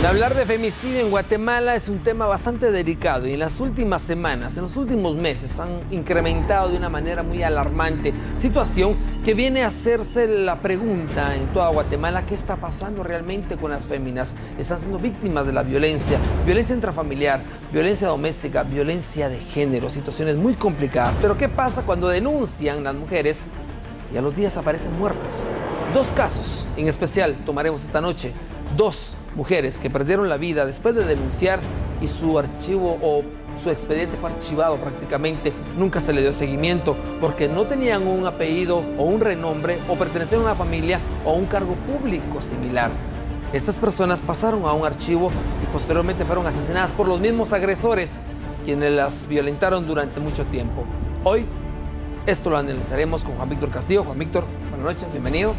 Hablar de femicidio en Guatemala es un tema bastante delicado y en las últimas semanas, en los últimos meses, han incrementado de una manera muy alarmante, situación que viene a hacerse la pregunta en toda Guatemala: ¿qué está pasando realmente con las féminas? Están siendo víctimas de la violencia, violencia intrafamiliar, violencia doméstica, violencia de género, situaciones muy complicadas. Pero ¿qué pasa cuando denuncian las mujeres y a los días aparecen muertas? Dos casos en especial tomaremos esta noche. Dos mujeres que perdieron la vida después de denunciar y su archivo o su expediente fue archivado prácticamente. Nunca se le dio seguimiento porque no tenían un apellido o un renombre o pertenecían a una familia o un cargo público similar. Estas personas pasaron a un archivo y posteriormente fueron asesinadas por los mismos agresores, quienes las violentaron durante mucho tiempo. Hoy esto lo analizaremos con Juan Víctor Castillo. Juan Víctor, buenas noches, bienvenido.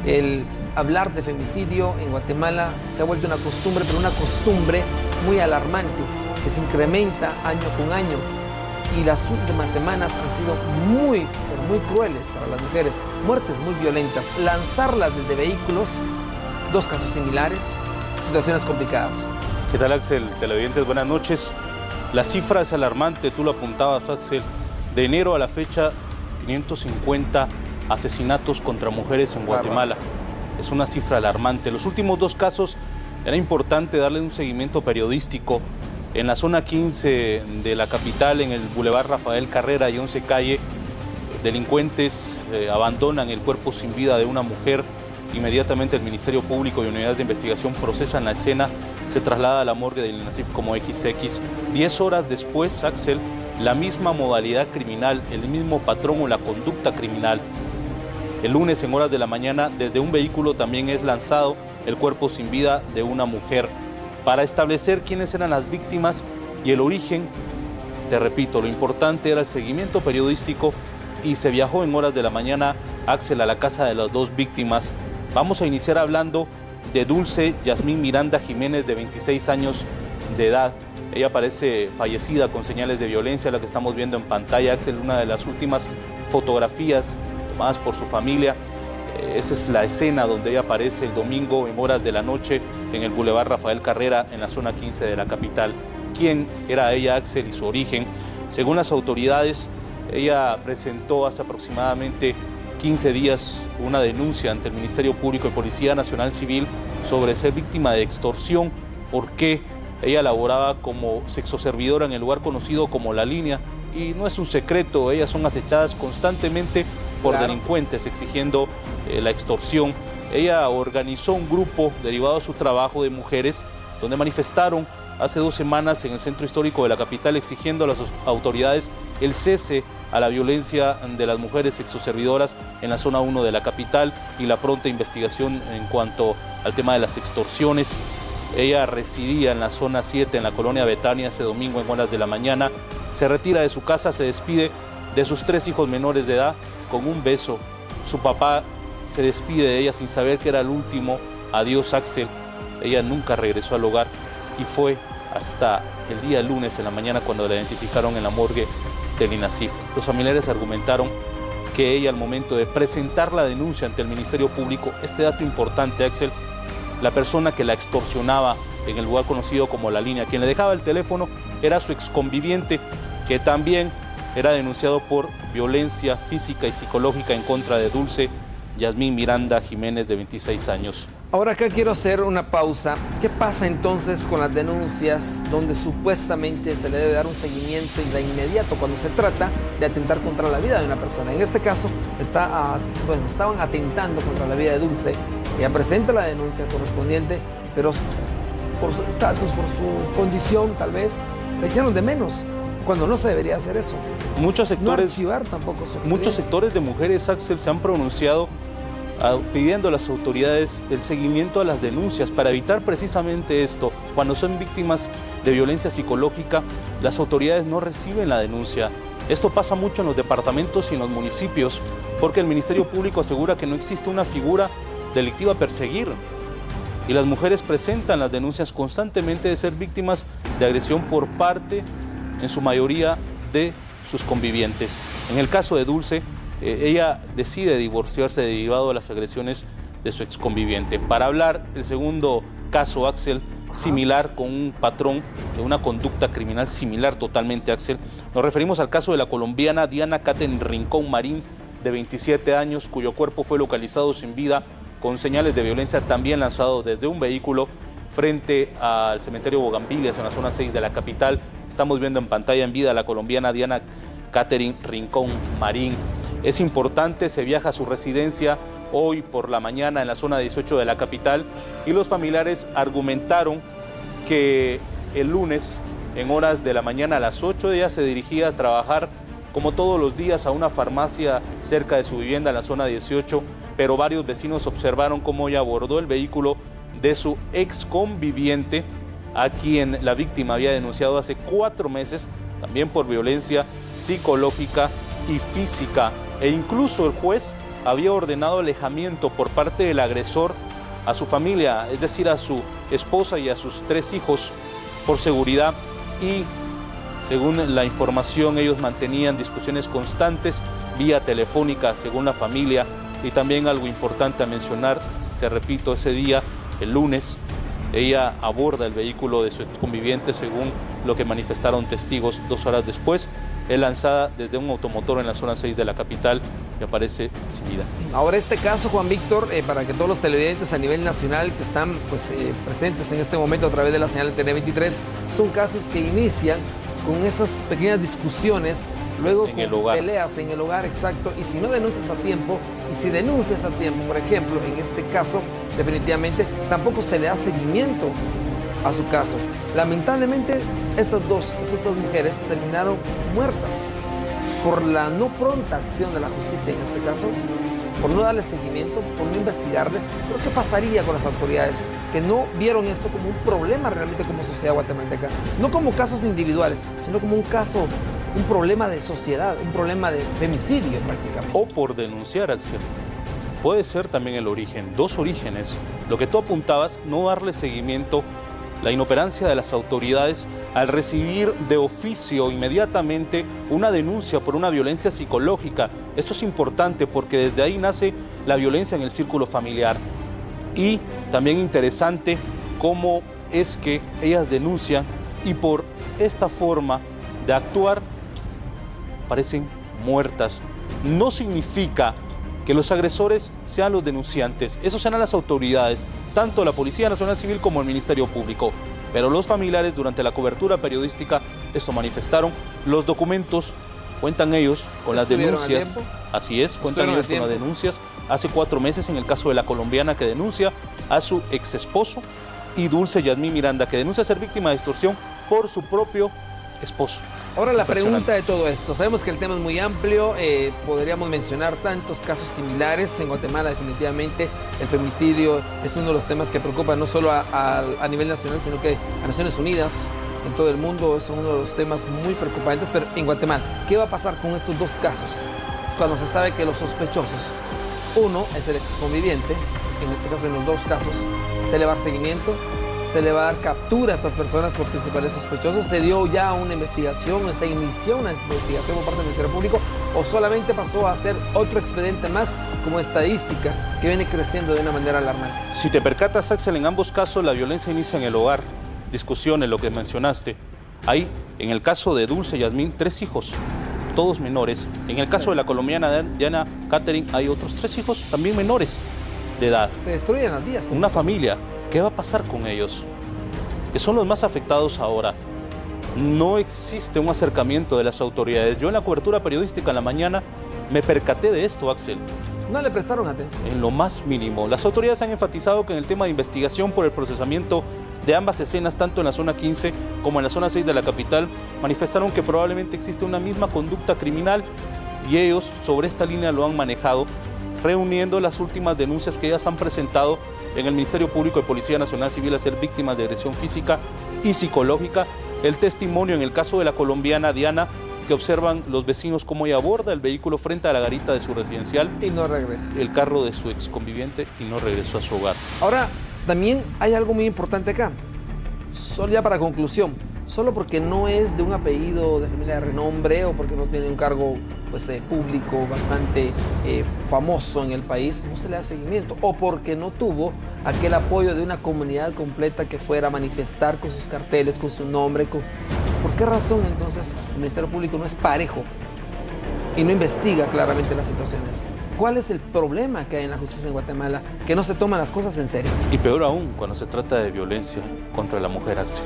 El hablar de femicidio en Guatemala se ha vuelto una costumbre, pero una costumbre muy alarmante que se incrementa año con año, y las últimas semanas han sido muy, pero muy crueles para las mujeres, muertes muy violentas, lanzarlas desde vehículos, dos casos similares, situaciones complicadas. ¿Qué tal, Axel? Televidentes, buenas noches. La cifra es alarmante, tú lo apuntabas, Axel. De enero a la fecha, 550 asesinatos contra mujeres en Guatemala. Es una cifra alarmante. Los últimos dos casos era importante darle un seguimiento periodístico. En la zona 15 de la capital, en el Boulevard Rafael Carrera y 11 Calle, delincuentes abandonan el cuerpo sin vida de una mujer. Inmediatamente el Ministerio Público y unidades de investigación procesan la escena. Se traslada a la morgue del INASIF como XX. 10 horas después, Axel, la misma modalidad criminal, el mismo patrón o la conducta criminal. El lunes, en horas de la mañana, desde un vehículo también es lanzado el cuerpo sin vida de una mujer. Para establecer quiénes eran las víctimas y el origen, te repito, lo importante era el seguimiento periodístico, y se viajó en horas de la mañana, Axel, a la casa de las dos víctimas. Vamos a iniciar hablando de Dulce Yasmín Miranda Jiménez, de 26 años de edad. Ella aparece fallecida con señales de violencia, la que estamos viendo en pantalla, Axel, una de las últimas fotografías tomadas por su familia. Esa es la escena donde ella aparece el domingo en horas de la noche en el Boulevard Rafael Carrera, en la zona 15 de la capital. ¿Quién era ella, Axel, y su origen? Según las autoridades, ella presentó hace aproximadamente 15 días una denuncia ante el Ministerio Público y Policía Nacional Civil sobre ser víctima de extorsión, porque ella laboraba como sexoservidora en el lugar conocido como La Línea, y no es un secreto, ellas son acechadas constantemente por delincuentes exigiendo la extorsión. Ella organizó un grupo derivado de su trabajo de mujeres, donde manifestaron hace 2 semanas en el centro histórico de la capital exigiendo a las autoridades el cese a la violencia de las mujeres sexoservidoras en la zona 1 de la capital y la pronta investigación en cuanto al tema de las extorsiones. Ella residía en la zona 7, en la colonia Betania, ese domingo en horas de la mañana. Se retira de su casa, se despide de sus 3 hijos menores de edad con un beso. Su papá se despide de ella sin saber que era el último adiós, Axel. Ella nunca regresó al hogar y fue hasta el día lunes en la mañana cuando la identificaron en la morgue del INASIF. Los familiares argumentaron que ella, al momento de presentar la denuncia ante el Ministerio Público, este dato importante, Axel, la persona que la extorsionaba en el lugar conocido como La Línea, quien le dejaba el teléfono, era su exconviviente, que también era denunciado por violencia física y psicológica en contra de Dulce Yasmín Miranda Jiménez, de 26 años. Ahora acá quiero hacer una pausa. ¿Qué pasa entonces con las denuncias donde supuestamente se le debe dar un seguimiento de inmediato cuando se trata de atentar contra la vida de una persona? En este caso, estaban atentando contra la vida de Dulce. Ella presenta la denuncia correspondiente, pero por su estatus, por su condición, tal vez, la hicieron de menos, cuando no se debería hacer eso. Muchos sectores, no archivar tampoco su expediente. Muchos sectores de mujeres, Axel, se han pronunciado pidiendo a las autoridades el seguimiento a las denuncias para evitar precisamente esto. Cuando son víctimas de violencia psicológica, las autoridades no reciben la denuncia. Esto pasa mucho en los departamentos y en los municipios, porque el Ministerio Público asegura que no existe una figura delictiva a perseguir. Y las mujeres presentan las denuncias constantemente de ser víctimas de agresión por parte, en su mayoría, de sus convivientes. En el caso de Dulce, ella decide divorciarse derivado de las agresiones de su exconviviente. Para hablar el segundo caso, Axel, similar, con un patrón de una conducta criminal similar totalmente, Axel. Nos referimos al caso de la colombiana Diana Katherine Rincón Marín, de 27 años, cuyo cuerpo fue localizado sin vida con señales de violencia, también lanzado desde un vehículo frente al cementerio Bogambilias, en la zona 6 de la capital. Estamos viendo en pantalla en vida a la colombiana Diana Katherine Rincón Marín. Es importante, se viaja a su residencia hoy por la mañana en la zona 18 de la capital, y los familiares argumentaron que el lunes, en horas de la mañana a las 8, ella se dirigía a trabajar como todos los días a una farmacia cerca de su vivienda en la zona 18, pero varios vecinos observaron cómo ella abordó el vehículo de su ex conviviente, a quien la víctima había denunciado hace 4 meses, también por violencia psicológica y física, e incluso el juez había ordenado alejamiento por parte del agresor a su familia, es decir, a su esposa y a sus 3 hijos, por seguridad. Y según la información, ellos mantenían discusiones constantes vía telefónica, según la familia. Y también algo importante a mencionar, te repito, ese día, el lunes, ella aborda el vehículo de su conviviente, según lo que manifestaron testigos. 2 horas después, es lanzada desde un automotor en la zona 6 de la capital y aparece sin vida. Ahora este caso, Juan Víctor, para que todos los televidentes a nivel nacional que están presentes en este momento a través de la señal de TN23, son casos que inician con esas pequeñas discusiones, luego en con el hogar. Peleas en el hogar, exacto, y si no denuncias a tiempo, y si denuncias a tiempo, por ejemplo, en este caso, definitivamente tampoco se le da seguimiento a su caso. Lamentablemente, estas dos mujeres terminaron muertas por la no pronta acción de la justicia en este caso, por no darles seguimiento, por no investigarles. ¿Pero qué pasaría con las autoridades que no vieron esto como un problema realmente como sociedad guatemalteca? No como casos individuales, sino como un problema de sociedad, un problema de femicidio prácticamente. O por denunciar acción. Puede ser también el origen, 2 orígenes. Lo que tú apuntabas, no darle seguimiento, la inoperancia de las autoridades al recibir de oficio inmediatamente una denuncia por una violencia psicológica. Esto es importante porque desde ahí nace la violencia en el círculo familiar. Y también interesante cómo es que ellas denuncian y por esta forma de actuar parecen muertas. No significa que los agresores sean los denunciantes, esos serán las autoridades, tanto la Policía Nacional Civil como el Ministerio Público. Pero los familiares, durante la cobertura periodística, esto manifestaron. Los documentos cuentan ellos con las denuncias. Así es, cuentan ellos con las denuncias. Hace 4 meses en el caso de la colombiana que denuncia a su ex esposo, y Dulce Yasmín Miranda, que denuncia ser víctima de extorsión por su propio esposo. Ahora la pregunta de todo esto, sabemos que el tema es muy amplio, podríamos mencionar tantos casos similares en Guatemala. Definitivamente el femicidio es uno de los temas que preocupa no solo a nivel nacional, sino que a Naciones Unidas, en todo el mundo, es uno de los temas muy preocupantes. Pero en Guatemala, ¿qué va a pasar con estos 2 casos? Cuando se sabe que los sospechosos, uno es el exconviviente, en este caso en los 2 casos, se le va a dar seguimiento, se le va a dar captura a estas personas por principales sospechosos. ¿Se dio ya una investigación, se inició una investigación por parte del Ministerio Público, o solamente pasó a ser otro expediente más como estadística que viene creciendo de una manera alarmante? Si te percatas, Axel, en ambos casos la violencia inicia en el hogar. Discusiones, lo que mencionaste. Hay, en el caso de Dulce Yasmín, 3 hijos, todos menores. En el caso de la colombiana Diana Katherine hay otros 3 hijos, también menores de edad. Se destruyen las vías. Una familia. ¿Qué va a pasar con ellos? Que son los más afectados ahora. No existe un acercamiento de las autoridades. Yo en la cobertura periodística en la mañana me percaté de esto, Axel. No le prestaron atención. En lo más mínimo. Las autoridades han enfatizado que en el tema de investigación por el procesamiento de ambas escenas, tanto en la zona 15 como en la zona 6 de la capital, manifestaron que probablemente existe una misma conducta criminal, y ellos sobre esta línea lo han manejado, reuniendo las últimas denuncias que ellas han presentado en el Ministerio Público y Policía Nacional Civil a ser víctimas de agresión física y psicológica. El testimonio en el caso de la colombiana Diana, que observan los vecinos cómo ella aborda el vehículo frente a la garita de su residencial. Y no regresa. El carro de su ex conviviente, y no regresó a su hogar. Ahora, también hay algo muy importante acá. Solo ya para conclusión, solo porque no es de un apellido de familia de renombre, o porque no tiene un cargo público bastante famoso en el país, no se le da seguimiento, o porque no tuvo aquel apoyo de una comunidad completa que fuera a manifestar con sus carteles, con su nombre. ¿Por qué razón entonces el Ministerio Público no es parejo y no investiga claramente las situaciones? ¿Cuál es el problema que hay en la justicia en Guatemala? Que no se toman las cosas en serio. Y peor aún, cuando se trata de violencia contra la mujer, Axel.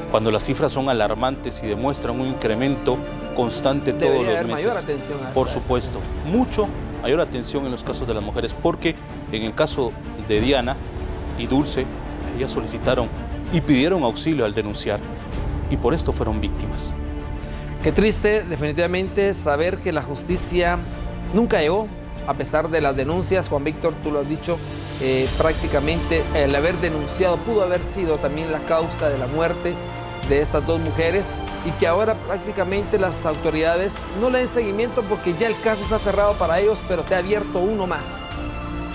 Cuando las cifras son alarmantes y demuestran un incremento constante todos los meses. Debería haber mayor atención a Por supuesto, mucho mayor atención en los casos de las mujeres, porque en el caso de Diana y Dulce, ellas solicitaron y pidieron auxilio al denunciar, y por esto fueron víctimas. Qué triste, definitivamente, saber que la justicia nunca llegó, a pesar de las denuncias. Juan Víctor, tú lo has dicho, prácticamente el haber denunciado pudo haber sido también la causa de la muerte de estas dos mujeres, y que ahora prácticamente las autoridades no le den seguimiento porque ya el caso está cerrado para ellos, pero se ha abierto uno más.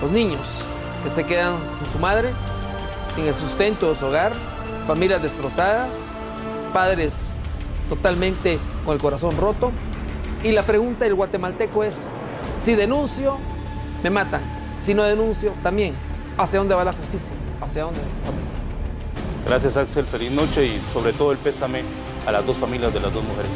Los niños que se quedan sin su madre, sin el sustento de su hogar, familias destrozadas, padres totalmente con el corazón roto. Y la pregunta del guatemalteco es, si denuncio, me matan. Si no denuncio, también. ¿Hacia dónde va la justicia? ¿Hacia dónde va? Gracias, Axel. Feliz noche y sobre todo el pésame a las dos familias de las dos mujeres.